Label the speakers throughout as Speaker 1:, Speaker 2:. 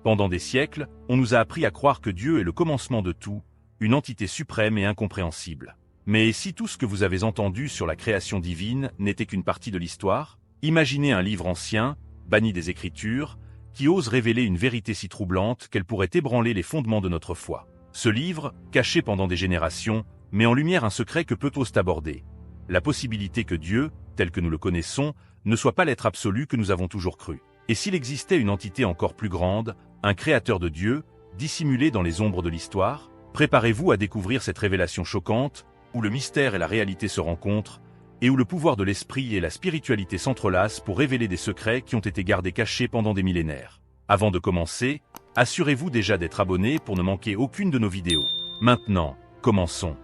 Speaker 1: Pendant des siècles, on nous a appris à croire que Dieu est le commencement de tout, une entité suprême et incompréhensible. Mais si tout ce que vous avez entendu sur la création divine n'était qu'une partie de l'histoire? Imaginez un livre ancien, banni des Écritures, qui ose révéler une vérité si troublante qu'elle pourrait ébranler les fondements de notre foi. Ce livre, caché pendant des générations, met en lumière un secret que peu osent aborder. La possibilité que Dieu, tel que nous le connaissons, ne soit pas l'être absolu que nous avons toujours cru. Et s'il existait une entité encore plus grande, un créateur de Dieu, dissimulé dans les ombres de l'histoire? Préparez-vous à découvrir cette révélation choquante, où le mystère et la réalité se rencontrent, et où le pouvoir de l'esprit et la spiritualité s'entrelacent pour révéler des secrets qui ont été gardés cachés pendant des millénaires. Avant de commencer, assurez-vous déjà d'être abonné pour ne manquer aucune de nos vidéos. Maintenant, commençons.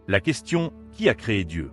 Speaker 1: La question « Qui a créé Dieu ?»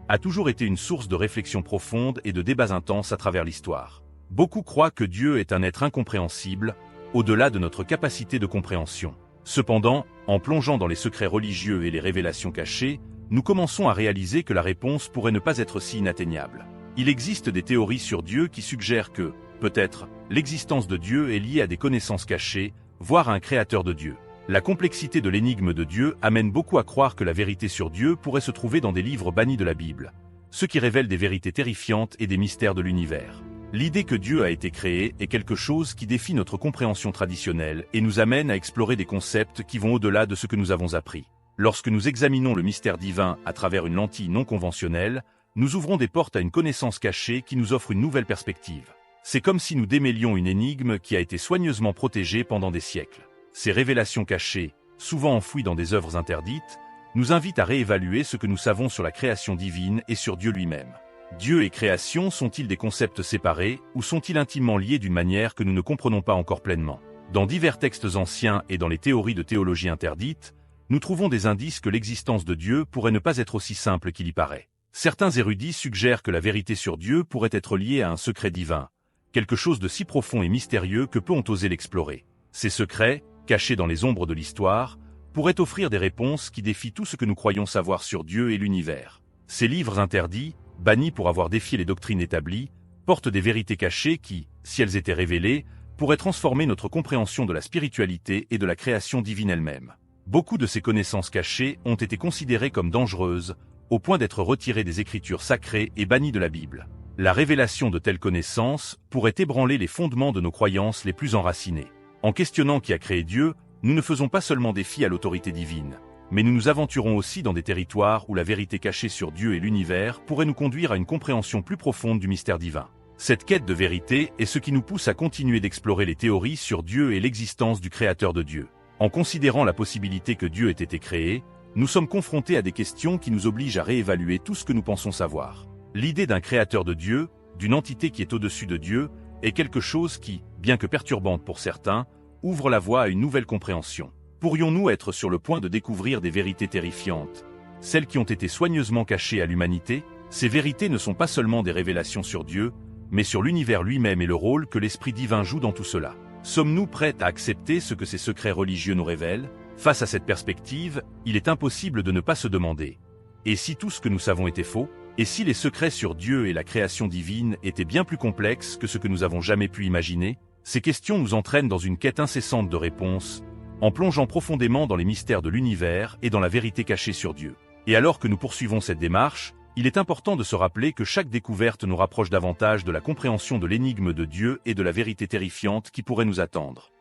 Speaker 1: a toujours été une source de réflexion profonde et de débats intenses à travers l'histoire. Beaucoup croient que Dieu est un être incompréhensible, au-delà de notre capacité de compréhension. Cependant, en plongeant dans les secrets religieux et les révélations cachées, nous commençons à réaliser que la réponse pourrait ne pas être si inatteignable. Il existe des théories sur Dieu qui suggèrent que, peut-être, l'existence de Dieu est liée à des connaissances cachées, voire à un créateur de Dieu. La complexité de l'énigme de Dieu amène beaucoup à croire que la vérité sur Dieu pourrait se trouver dans des livres bannis de la Bible, ce qui révèle des vérités terrifiantes et des mystères de l'univers. L'idée que Dieu a été créé est quelque chose qui défie notre compréhension traditionnelle et nous amène à explorer des concepts qui vont au-delà de ce que nous avons appris. Lorsque nous examinons le mystère divin à travers une lentille non conventionnelle, nous ouvrons des portes à une connaissance cachée qui nous offre une nouvelle perspective. C'est comme si nous démêlions une énigme qui a été soigneusement protégée pendant des siècles. Ces révélations cachées, souvent enfouies dans des œuvres interdites, nous invitent à réévaluer ce que nous savons sur la création divine et sur Dieu lui-même. Dieu et création sont-ils des concepts séparés ou sont-ils intimement liés d'une manière que nous ne comprenons pas encore pleinement? Dans divers textes anciens et dans les théories de théologie interdites, nous trouvons des indices que l'existence de Dieu pourrait ne pas être aussi simple qu'il y paraît. Certains érudits suggèrent que la vérité sur Dieu pourrait être liée à un secret divin, quelque chose de si profond et mystérieux que peu ont osé l'explorer. Ces secrets, cachés dans les ombres de l'histoire, pourraient offrir des réponses qui défient tout ce que nous croyons savoir sur Dieu et l'univers. Ces livres interdits, bannis pour avoir défié les doctrines établies, portent des vérités cachées qui, si elles étaient révélées, pourraient transformer notre compréhension de la spiritualité et de la création divine elle-même. Beaucoup de ces connaissances cachées ont été considérées comme dangereuses, au point d'être retirées des Écritures sacrées et bannies de la Bible. La révélation de telles connaissances pourrait ébranler les fondements de nos croyances les plus enracinées. En questionnant qui a créé Dieu, nous ne faisons pas seulement défi à l'autorité divine, mais nous nous aventurons aussi dans des territoires où la vérité cachée sur Dieu et l'univers pourrait nous conduire à une compréhension plus profonde du mystère divin. Cette quête de vérité est ce qui nous pousse à continuer d'explorer les théories sur Dieu et l'existence du Créateur de Dieu. En considérant la possibilité que Dieu ait été créé, nous sommes confrontés à des questions qui nous obligent à réévaluer tout ce que nous pensons savoir. L'idée d'un Créateur de Dieu, d'une entité qui est au-dessus de Dieu, est quelque chose qui, bien que perturbante pour certains, ouvre la voie à une nouvelle compréhension. Pourrions-nous être sur le point de découvrir des vérités terrifiantes, celles qui ont été soigneusement cachées à l'humanité? Ces vérités ne sont pas seulement des révélations sur Dieu, mais sur l'univers lui-même et le rôle que l'Esprit divin joue dans tout cela. Sommes-nous prêts à accepter ce que ces secrets religieux nous révèlent? Face à cette perspective, il est impossible de ne pas se demander « Et si tout ce que nous savons était faux? Et si les secrets sur Dieu et la création divine étaient bien plus complexes que ce que nous avons jamais pu imaginer ?» Ces questions nous entraînent dans une quête incessante de réponses, en plongeant profondément dans les mystères de l'univers et dans la vérité cachée sur Dieu. Et alors que nous poursuivons cette démarche, il est important de se rappeler que chaque découverte nous rapproche davantage de la compréhension de l'énigme de Dieu et de la vérité terrifiante qui pourrait nous attendre.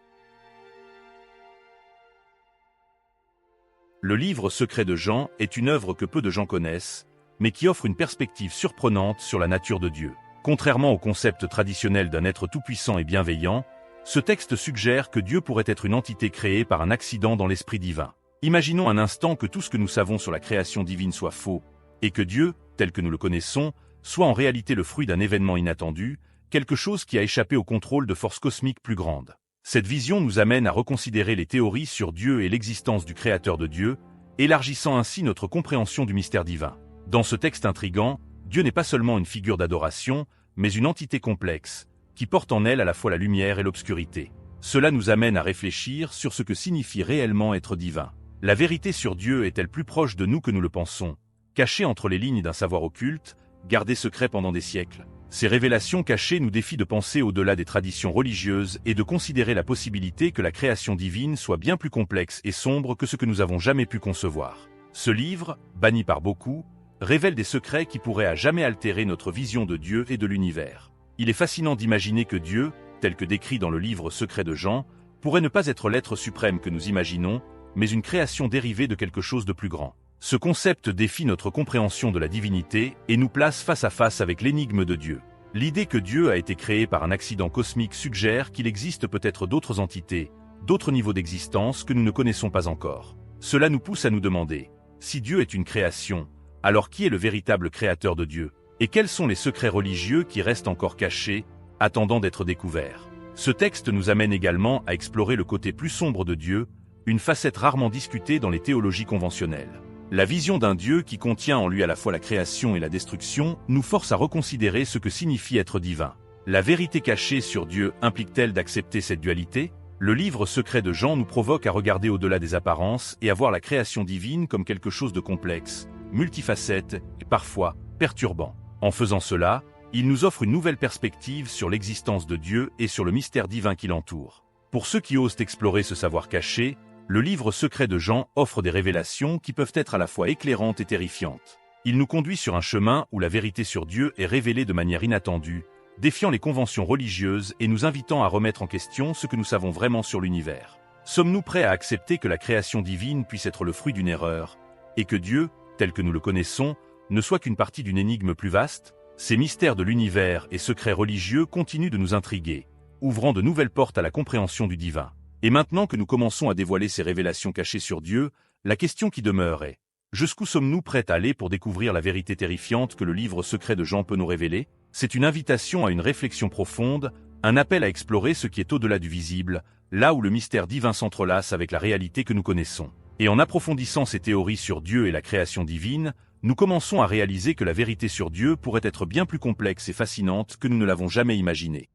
Speaker 1: Le livre secret de Jean est une œuvre que peu de gens connaissent, mais qui offre une perspective surprenante sur la nature de Dieu. Contrairement au concept traditionnel d'un être tout-puissant et bienveillant, ce texte suggère que Dieu pourrait être une entité créée par un accident dans l'esprit divin. Imaginons un instant que tout ce que nous savons sur la création divine soit faux, et que Dieu, tel que nous le connaissons, soit en réalité le fruit d'un événement inattendu, quelque chose qui a échappé au contrôle de forces cosmiques plus grandes. Cette vision nous amène à reconsidérer les théories sur Dieu et l'existence du Créateur de Dieu, élargissant ainsi notre compréhension du mystère divin. Dans ce texte intrigant, Dieu n'est pas seulement une figure d'adoration, mais une entité complexe, qui porte en elle à la fois la lumière et l'obscurité. Cela nous amène à réfléchir sur ce que signifie réellement être divin. La vérité sur Dieu est-elle plus proche de nous que nous le pensons, cachée entre les lignes d'un savoir occulte, gardé secret pendant des siècles? Ces révélations cachées nous défient de penser au-delà des traditions religieuses et de considérer la possibilité que la création divine soit bien plus complexe et sombre que ce que nous avons jamais pu concevoir. Ce livre, banni par beaucoup, révèle des secrets qui pourraient à jamais altérer notre vision de Dieu et de l'univers. Il est fascinant d'imaginer que Dieu, tel que décrit dans le livre secret de Jean, pourrait ne pas être l'être suprême que nous imaginons, mais une création dérivée de quelque chose de plus grand. Ce concept défie notre compréhension de la divinité et nous place face à face avec l'énigme de Dieu. L'idée que Dieu a été créé par un accident cosmique suggère qu'il existe peut-être d'autres entités, d'autres niveaux d'existence que nous ne connaissons pas encore. Cela nous pousse à nous demander, si Dieu est une création, alors qui est le véritable créateur de Dieu? Et quels sont les secrets religieux qui restent encore cachés, attendant d'être découverts? Ce texte nous amène également à explorer le côté plus sombre de Dieu, une facette rarement discutée dans les théologies conventionnelles. La vision d'un Dieu qui contient en lui à la fois la création et la destruction nous force à reconsidérer ce que signifie être divin. La vérité cachée sur Dieu implique-t-elle d'accepter cette dualité? Le livre secret de Jean nous provoque à regarder au-delà des apparences et à voir la création divine comme quelque chose de complexe, multifacette et parfois perturbant. En faisant cela, il nous offre une nouvelle perspective sur l'existence de Dieu et sur le mystère divin qui l'entoure. Pour ceux qui osent explorer ce savoir caché, le livre secret de Jean offre des révélations qui peuvent être à la fois éclairantes et terrifiantes. Il nous conduit sur un chemin où la vérité sur Dieu est révélée de manière inattendue, défiant les conventions religieuses et nous invitant à remettre en question ce que nous savons vraiment sur l'univers. Sommes-nous prêts à accepter que la création divine puisse être le fruit d'une erreur, et que Dieu, tel que nous le connaissons, ne soit qu'une partie d'une énigme plus vaste? Ces mystères de l'univers et secrets religieux continuent de nous intriguer, ouvrant de nouvelles portes à la compréhension du divin. Et maintenant que nous commençons à dévoiler ces révélations cachées sur Dieu, la question qui demeure est: jusqu'où sommes-nous prêts à aller pour découvrir la vérité terrifiante que le livre secret de Jean peut nous révéler? C'est une invitation à une réflexion profonde, un appel à explorer ce qui est au-delà du visible, là où le mystère divin s'entrelace avec la réalité que nous connaissons. Et en approfondissant ces théories sur Dieu et la création divine, nous commençons à réaliser que la vérité sur Dieu pourrait être bien plus complexe et fascinante que nous ne l'avons jamais imaginé.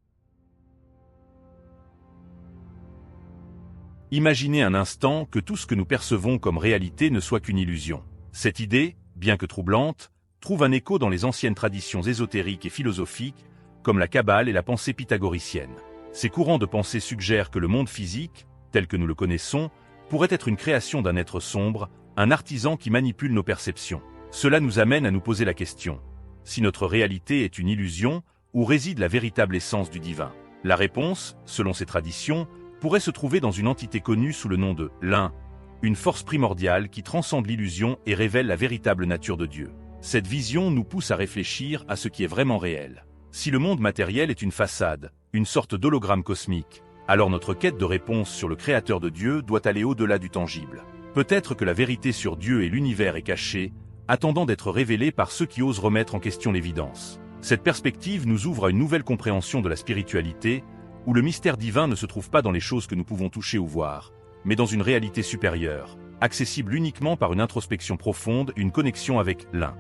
Speaker 1: Imaginez un instant que tout ce que nous percevons comme réalité ne soit qu'une illusion. Cette idée, bien que troublante, trouve un écho dans les anciennes traditions ésotériques et philosophiques, comme la Kabbale et la pensée pythagoricienne. Ces courants de pensée suggèrent que le monde physique, tel que nous le connaissons, pourrait être une création d'un être sombre, un artisan qui manipule nos perceptions. Cela nous amène à nous poser la question: si notre réalité est une illusion, où réside la véritable essence du divin? La réponse, selon ces traditions, pourrait se trouver dans une entité connue sous le nom de l'Un, une force primordiale qui transcende l'illusion et révèle la véritable nature de Dieu. Cette vision nous pousse à réfléchir à ce qui est vraiment réel. Si le monde matériel est une façade, une sorte d'hologramme cosmique, alors notre quête de réponse sur le Créateur de Dieu doit aller au-delà du tangible. Peut-être que la vérité sur Dieu et l'univers est cachée, attendant d'être révélée par ceux qui osent remettre en question l'évidence. Cette perspective nous ouvre à une nouvelle compréhension de la spiritualité, où le mystère divin ne se trouve pas dans les choses que nous pouvons toucher ou voir, mais dans une réalité supérieure, accessible uniquement par une introspection profonde, une connexion avec l'Un.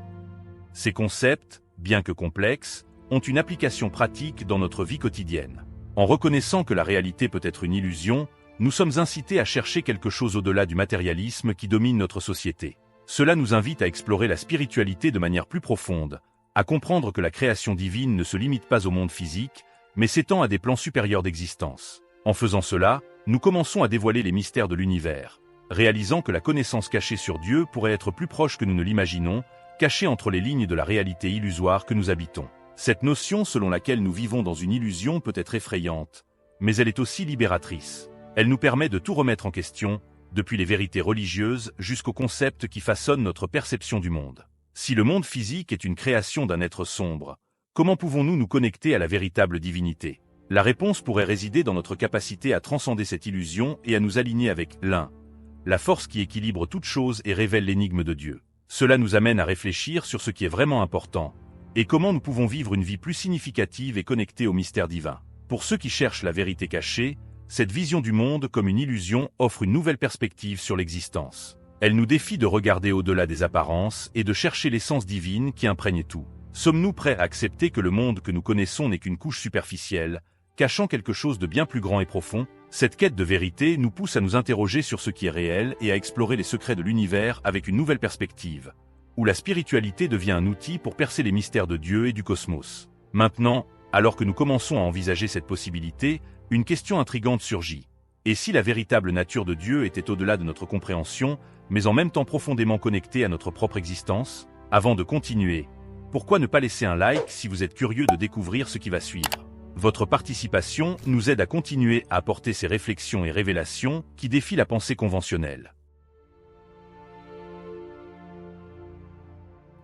Speaker 1: Ces concepts, bien que complexes, ont une application pratique dans notre vie quotidienne. En reconnaissant que la réalité peut être une illusion, nous sommes incités à chercher quelque chose au-delà du matérialisme qui domine notre société. Cela nous invite à explorer la spiritualité de manière plus profonde, à comprendre que la création divine ne se limite pas au monde physique, mais s'étend à des plans supérieurs d'existence. En faisant cela, nous commençons à dévoiler les mystères de l'univers, réalisant que la connaissance cachée sur Dieu pourrait être plus proche que nous ne l'imaginons, cachée entre les lignes de la réalité illusoire que nous habitons. Cette notion selon laquelle nous vivons dans une illusion peut être effrayante, mais elle est aussi libératrice. Elle nous permet de tout remettre en question, depuis les vérités religieuses jusqu'aux concepts qui façonnent notre perception du monde. Si le monde physique est une création d'un être sombre, comment pouvons-nous nous connecter à la véritable divinité? La réponse pourrait résider dans notre capacité à transcender cette illusion et à nous aligner avec l'Un, la force qui équilibre toute chose et révèle l'énigme de Dieu. Cela nous amène à réfléchir sur ce qui est vraiment important, et comment nous pouvons vivre une vie plus significative et connectée au mystère divin. Pour ceux qui cherchent la vérité cachée, cette vision du monde comme une illusion offre une nouvelle perspective sur l'existence. Elle nous défie de regarder au-delà des apparences et de chercher l'essence divine qui imprègne tout. Sommes-nous prêts à accepter que le monde que nous connaissons n'est qu'une couche superficielle, cachant quelque chose de bien plus grand et profond? Cette quête de vérité nous pousse à nous interroger sur ce qui est réel et à explorer les secrets de l'univers avec une nouvelle perspective, où la spiritualité devient un outil pour percer les mystères de Dieu et du cosmos. Maintenant, alors que nous commençons à envisager cette possibilité, une question intrigante surgit. Et si la véritable nature de Dieu était au-delà de notre compréhension, mais en même temps profondément connectée à notre propre existence? Avant de continuer, pourquoi ne pas laisser un like si vous êtes curieux de découvrir ce qui va suivre? Votre participation nous aide à continuer à apporter ces réflexions et révélations qui défient la pensée conventionnelle.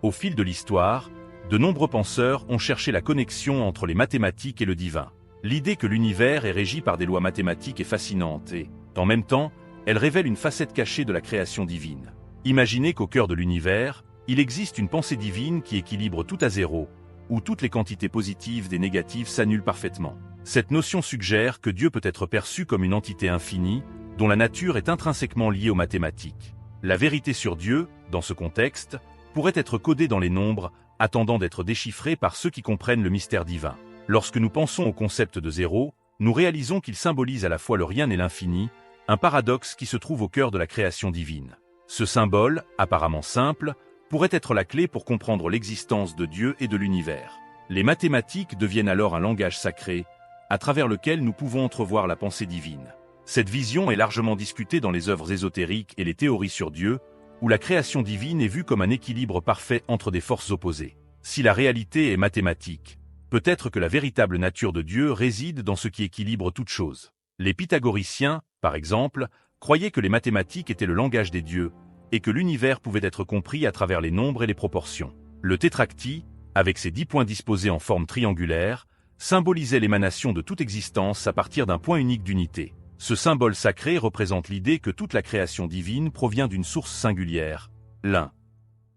Speaker 1: Au fil de l'histoire, de nombreux penseurs ont cherché la connexion entre les mathématiques et le divin. L'idée que l'univers est régi par des lois mathématiques est fascinante et, en même temps, elle révèle une facette cachée de la création divine. Imaginez qu'au cœur de l'univers, il existe une pensée divine qui équilibre tout à zéro, où toutes les quantités positives des négatives s'annulent parfaitement. Cette notion suggère que Dieu peut être perçu comme une entité infinie, dont la nature est intrinsèquement liée aux mathématiques. La vérité sur Dieu, dans ce contexte, pourrait être codée dans les nombres, attendant d'être déchiffrée par ceux qui comprennent le mystère divin. Lorsque nous pensons au concept de zéro, nous réalisons qu'il symbolise à la fois le rien et l'infini, un paradoxe qui se trouve au cœur de la création divine. Ce symbole, apparemment simple, pourrait être la clé pour comprendre l'existence de Dieu et de l'univers. Les mathématiques deviennent alors un langage sacré, à travers lequel nous pouvons entrevoir la pensée divine. Cette vision est largement discutée dans les œuvres ésotériques et les théories sur Dieu, où la création divine est vue comme un équilibre parfait entre des forces opposées. Si la réalité est mathématique, peut-être que la véritable nature de Dieu réside dans ce qui équilibre toute chose. Les pythagoriciens, par exemple, croyaient que les mathématiques étaient le langage des dieux, et que l'univers pouvait être compris à travers les nombres et les proportions. Le tétractie, avec ses 10 points disposés en forme triangulaire, symbolisait l'émanation de toute existence à partir d'un point unique d'unité. Ce symbole sacré représente l'idée que toute la création divine provient d'une source singulière, l'un.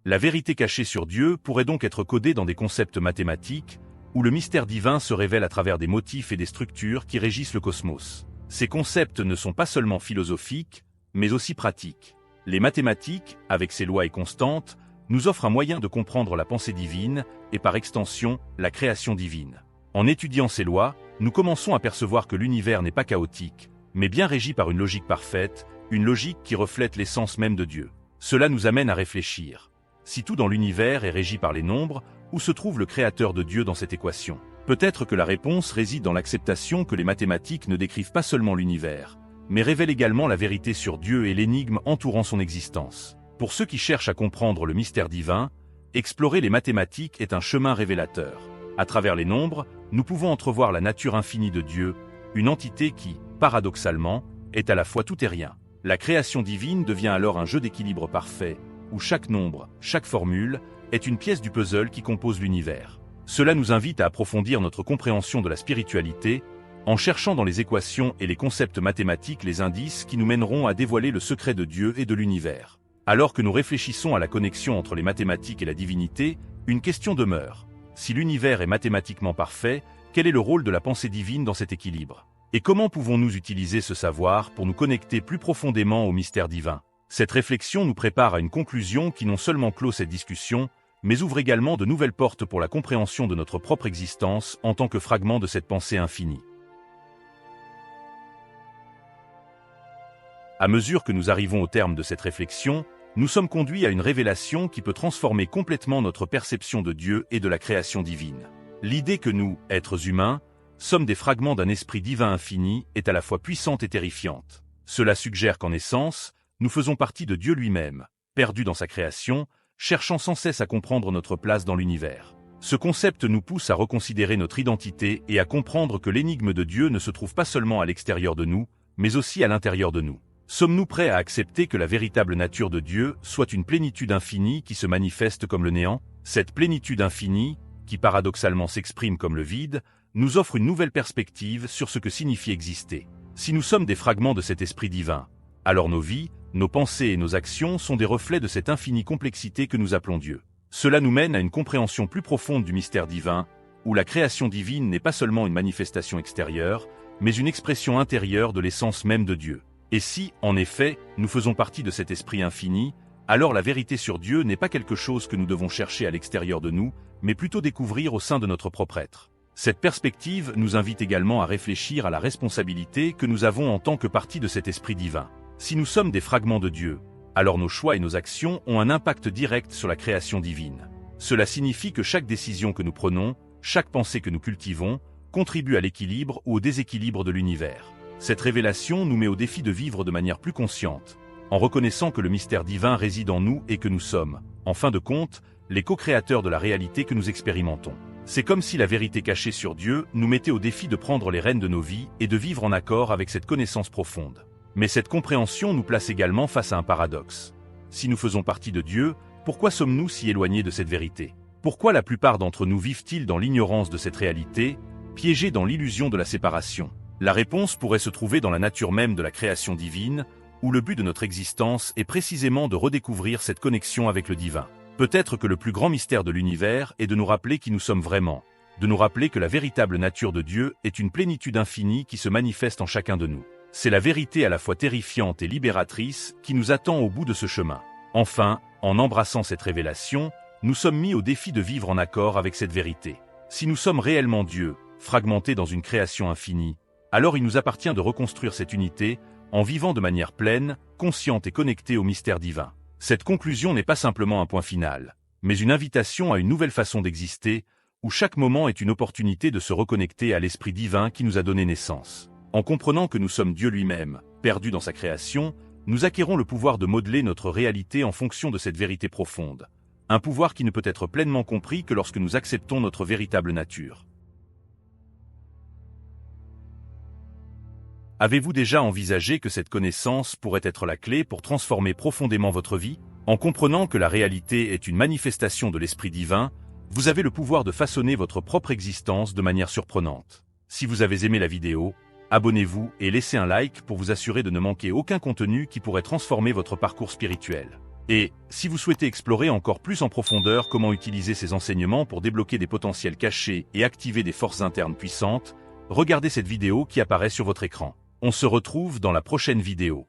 Speaker 1: La vérité cachée sur Dieu pourrait donc être codée dans des concepts mathématiques, où le mystère divin se révèle à travers des motifs et des structures qui régissent le cosmos. Ces concepts ne sont pas seulement philosophiques, mais aussi pratiques. Les mathématiques, avec ses lois et constantes, nous offrent un moyen de comprendre la pensée divine et par extension, la création divine. En étudiant ces lois, nous commençons à percevoir que l'univers n'est pas chaotique, mais bien régi par une logique parfaite, une logique qui reflète l'essence même de Dieu. Cela nous amène à réfléchir. Si tout dans l'univers est régi par les nombres, où se trouve le créateur de Dieu dans cette équation? Peut-être que la réponse réside dans l'acceptation que les mathématiques ne décrivent pas seulement l'univers, mais révèlent également la vérité sur Dieu et l'énigme entourant son existence. Pour ceux qui cherchent à comprendre le mystère divin, explorer les mathématiques est un chemin révélateur. À travers les nombres, nous pouvons entrevoir la nature infinie de Dieu, une entité qui, paradoxalement, est à la fois tout et rien. La création divine devient alors un jeu d'équilibre parfait, où chaque nombre, chaque formule, est une pièce du puzzle qui compose l'univers. Cela nous invite à approfondir notre compréhension de la spiritualité, en cherchant dans les équations et les concepts mathématiques les indices qui nous mèneront à dévoiler le secret de Dieu et de l'univers. Alors que nous réfléchissons à la connexion entre les mathématiques et la divinité, une question demeure. Si l'univers est mathématiquement parfait, quel est le rôle de la pensée divine dans cet équilibre? Et comment pouvons-nous utiliser ce savoir pour nous connecter plus profondément au mystère divin? Cette réflexion nous prépare à une conclusion qui non seulement clôt cette discussion, mais ouvre également de nouvelles portes pour la compréhension de notre propre existence en tant que fragment de cette pensée infinie. À mesure que nous arrivons au terme de cette réflexion, nous sommes conduits à une révélation qui peut transformer complètement notre perception de Dieu et de la création divine. L'idée que nous, êtres humains, sommes des fragments d'un esprit divin infini est à la fois puissante et terrifiante. Cela suggère qu'en essence, nous faisons partie de Dieu lui-même, perdu dans sa création, cherchant sans cesse à comprendre notre place dans l'univers. Ce concept nous pousse à reconsidérer notre identité et à comprendre que l'énigme de Dieu ne se trouve pas seulement à l'extérieur de nous, mais aussi à l'intérieur de nous. Sommes-nous prêts à accepter que la véritable nature de Dieu soit une plénitude infinie qui se manifeste comme le néant? Cette plénitude infinie, qui paradoxalement s'exprime comme le vide, nous offre une nouvelle perspective sur ce que signifie exister. Si nous sommes des fragments de cet esprit divin, alors nos vies, nos pensées et nos actions sont des reflets de cette infinie complexité que nous appelons Dieu. Cela nous mène à une compréhension plus profonde du mystère divin, où la création divine n'est pas seulement une manifestation extérieure, mais une expression intérieure de l'essence même de Dieu. Et si, en effet, nous faisons partie de cet esprit infini, alors la vérité sur Dieu n'est pas quelque chose que nous devons chercher à l'extérieur de nous, mais plutôt découvrir au sein de notre propre être. Cette perspective nous invite également à réfléchir à la responsabilité que nous avons en tant que partie de cet esprit divin. Si nous sommes des fragments de Dieu, alors nos choix et nos actions ont un impact direct sur la création divine. Cela signifie que chaque décision que nous prenons, chaque pensée que nous cultivons contribue à l'équilibre ou au déséquilibre de l'univers. Cette révélation nous met au défi de vivre de manière plus consciente, en reconnaissant que le mystère divin réside en nous et que nous sommes, en fin de compte, les co-créateurs de la réalité que nous expérimentons. C'est comme si la vérité cachée sur Dieu nous mettait au défi de prendre les rênes de nos vies et de vivre en accord avec cette connaissance profonde. Mais cette compréhension nous place également face à un paradoxe. Si nous faisons partie de Dieu, pourquoi sommes-nous si éloignés de cette vérité? Pourquoi la plupart d'entre nous vivent-ils dans l'ignorance de cette réalité, piégés dans l'illusion de la séparation? La réponse pourrait se trouver dans la nature même de la création divine, où le but de notre existence est précisément de redécouvrir cette connexion avec le divin. Peut-être que le plus grand mystère de l'univers est de nous rappeler qui nous sommes vraiment, de nous rappeler que la véritable nature de Dieu est une plénitude infinie qui se manifeste en chacun de nous. C'est la vérité à la fois terrifiante et libératrice qui nous attend au bout de ce chemin. Enfin, en embrassant cette révélation, nous sommes mis au défi de vivre en accord avec cette vérité. Si nous sommes réellement Dieu, fragmentés dans une création infinie, alors il nous appartient de reconstruire cette unité en vivant de manière pleine, consciente et connectée au mystère divin. Cette conclusion n'est pas simplement un point final, mais une invitation à une nouvelle façon d'exister, où chaque moment est une opportunité de se reconnecter à l'Esprit divin qui nous a donné naissance. En comprenant que nous sommes Dieu lui-même, perdu dans sa création, nous acquérons le pouvoir de modeler notre réalité en fonction de cette vérité profonde. Un pouvoir qui ne peut être pleinement compris que lorsque nous acceptons notre véritable nature. Avez-vous déjà envisagé que cette connaissance pourrait être la clé pour transformer profondément votre vie? En comprenant que la réalité est une manifestation de l'Esprit divin, vous avez le pouvoir de façonner votre propre existence de manière surprenante. Si vous avez aimé la vidéo, abonnez-vous et laissez un like pour vous assurer de ne manquer aucun contenu qui pourrait transformer votre parcours spirituel. Et, si vous souhaitez explorer encore plus en profondeur comment utiliser ces enseignements pour débloquer des potentiels cachés et activer des forces internes puissantes, regardez cette vidéo qui apparaît sur votre écran. On se retrouve dans la prochaine vidéo.